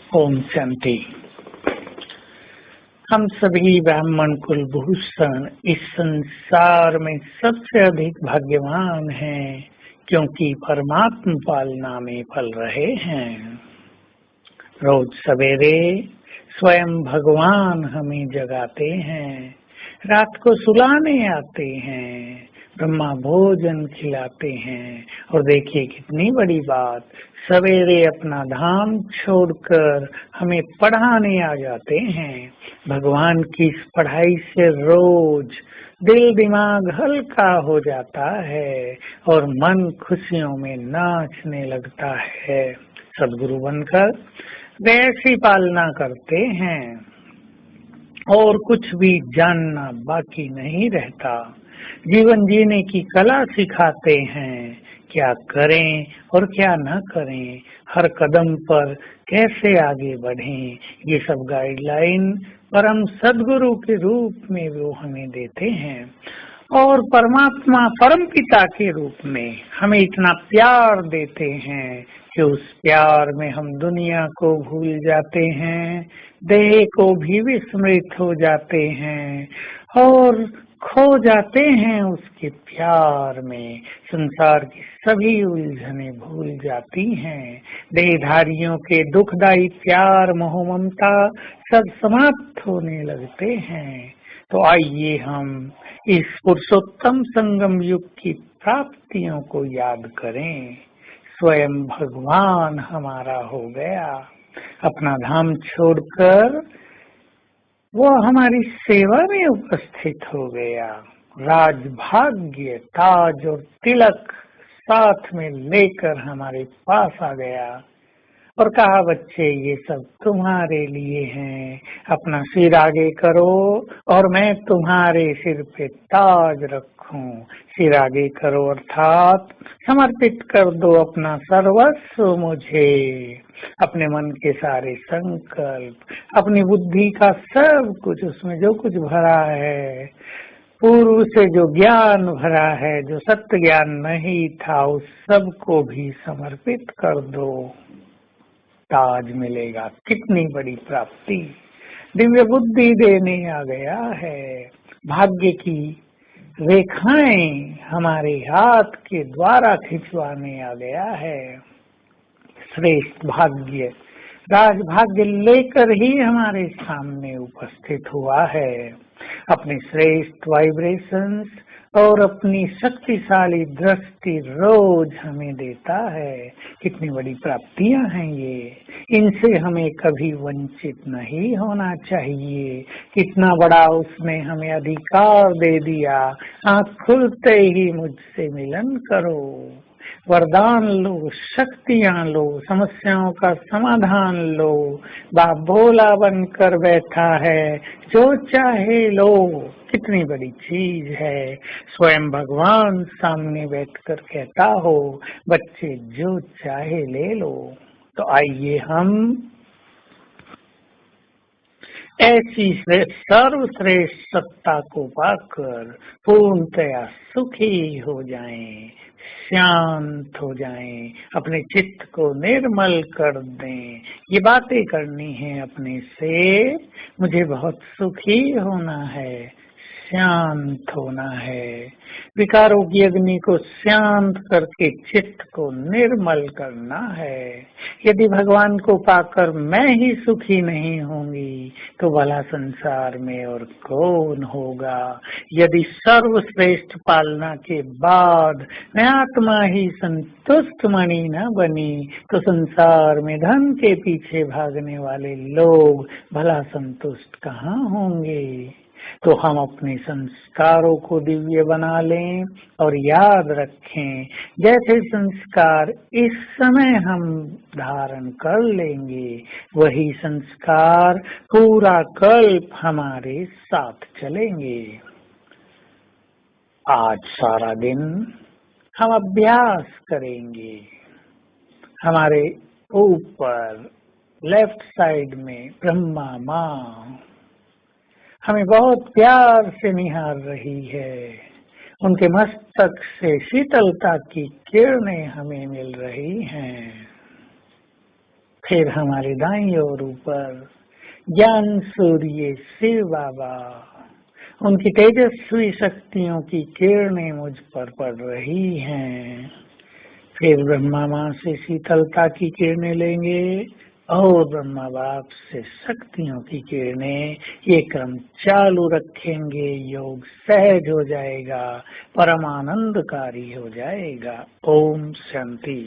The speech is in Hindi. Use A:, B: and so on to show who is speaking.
A: ओम शांति। हम सभी ब्राह्मण कुलभूषण इस संसार में सबसे अधिक भाग्यवान हैं, क्योंकि परमात्मा पालना में पल रहे हैं। रोज सवेरे स्वयं भगवान हमें जगाते हैं, रात को सुलाने आते हैं, ब्रह्मा भोजन खिलाते हैं। और देखिए कितनी बड़ी बात, सवेरे अपना धाम छोड़कर हमें पढ़ाने आ जाते हैं। भगवान की इस पढ़ाई से रोज दिल दिमाग हल्का हो जाता है और मन खुशियों में नाचने लगता है। सद्गुरु बनकर वैसी पालना करते हैं और कुछ भी जानना बाकी नहीं रहता। जीवन जीने की कला सिखाते हैं, क्या करें और क्या न करें, हर कदम पर कैसे आगे बढ़ें, ये सब गाइडलाइन परम सद्गुरु के रूप में वो हमें देते हैं। और परमात्मा परम पिता के रूप में हमें इतना प्यार देते हैं कि उस प्यार में हम दुनिया को भूल जाते हैं, देह को भी विस्मृत हो जाते हैं और खो जाते हैं उसके प्यार में। संसार की सभी उलझने भूल जाती हैं, देहधारियों के दुखदायी प्यार मोह ममता सब समाप्त होने लगते हैं। तो आइए हम इस पुरुषोत्तम संगम युग की प्राप्तियों को याद करें। स्वयं भगवान हमारा हो गया, अपना धाम छोड़कर वो हमारी सेवा में उपस्थित हो गया। राजभाग्य ताज और तिलक साथ में लेकर हमारे पास आ गया और कहा, बच्चे ये सब तुम्हारे लिए हैं, अपना सिर आगे करो और मैं तुम्हारे सिर पे ताज रखूं। सिर आगे करो अर्थात समर्पित कर दो अपना सर्वस्व मुझे, अपने मन के सारे संकल्प, अपनी बुद्धि का सब कुछ, उसमें जो कुछ भरा है, पूर्व से जो ज्ञान भरा है, जो सत्य ज्ञान नहीं था, उस सब को भी समर्पित कर दो। ताज मिलेगा। कितनी बड़ी प्राप्ति, दिव्य बुद्धि देने आ गया है। भाग्य की रेखाएं हमारे हाथ के द्वारा खिंचवाने आ गया है। श्रेष्ठ भाग्य राजभाग्य लेकर ही हमारे सामने उपस्थित हुआ है। अपनी श्रेष्ठ वाइब्रेशंस और अपनी शक्तिशाली दृष्टि रोज हमें देता है। कितनी बड़ी प्राप्तियां हैं ये, इनसे हमें कभी वंचित नहीं होना चाहिए। कितना बड़ा उसने हमें अधिकार दे दिया, आँख खुलते ही मुझसे मिलन करो, वरदान लो, शक्तियां लो, समस्याओं का समाधान लो। बाप भोला बनकर बैठा है, जो चाहे लो। कितनी बड़ी चीज है, स्वयं भगवान सामने बैठकर कहता हो, बच्चे जो चाहे ले लो। तो आइए हम ऐसी सर्वश्रेष्ठ सत्ता को पाकर पूर्णतया सुखी हो जाएं, शांत हो जाएं, अपने चित्त को निर्मल कर दें। ये बातें करनी है अपने से, मुझे बहुत सुखी होना है, शांत होना है। विकारों की अग्नि को शांत करके चित्त को निर्मल करना है। यदि भगवान को पाकर मैं ही सुखी नहीं होंगी तो भला संसार में और कौन होगा। यदि सर्वश्रेष्ठ पालना के बाद मैं आत्मा ही संतुष्ट मणि न बनी तो संसार में धन के पीछे भागने वाले लोग भला संतुष्ट कहाँ होंगे। तो हम अपने संस्कारों को दिव्य बना लें और याद रखें, जैसे संस्कार इस समय हम धारण कर लेंगे, वही संस्कार पूरा कल्प हमारे साथ चलेंगे। आज सारा दिन हम अभ्यास करेंगे। हमारे ऊपर लेफ्ट साइड में ब्रह्मा माँ हमें बहुत प्यार से निहार रही है। उनके मस्तक से शीतलता की किरणें हमें मिल रही हैं। फिर हमारे दाईं ओर ऊपर ज्ञान सूर्य शिव बाबा, उनकी तेजस्वी शक्तियों की किरणें मुझ पर पड़ रही हैं। फिर ब्रह्मा माँ से शीतलता की किरणें लेंगे और ब्रह्मा बाप से शक्तियों की किरणें, ये क्रम चालू रखेंगे। योग सहज हो जाएगा, परमानंदकारी हो जाएगा। ओम शांति।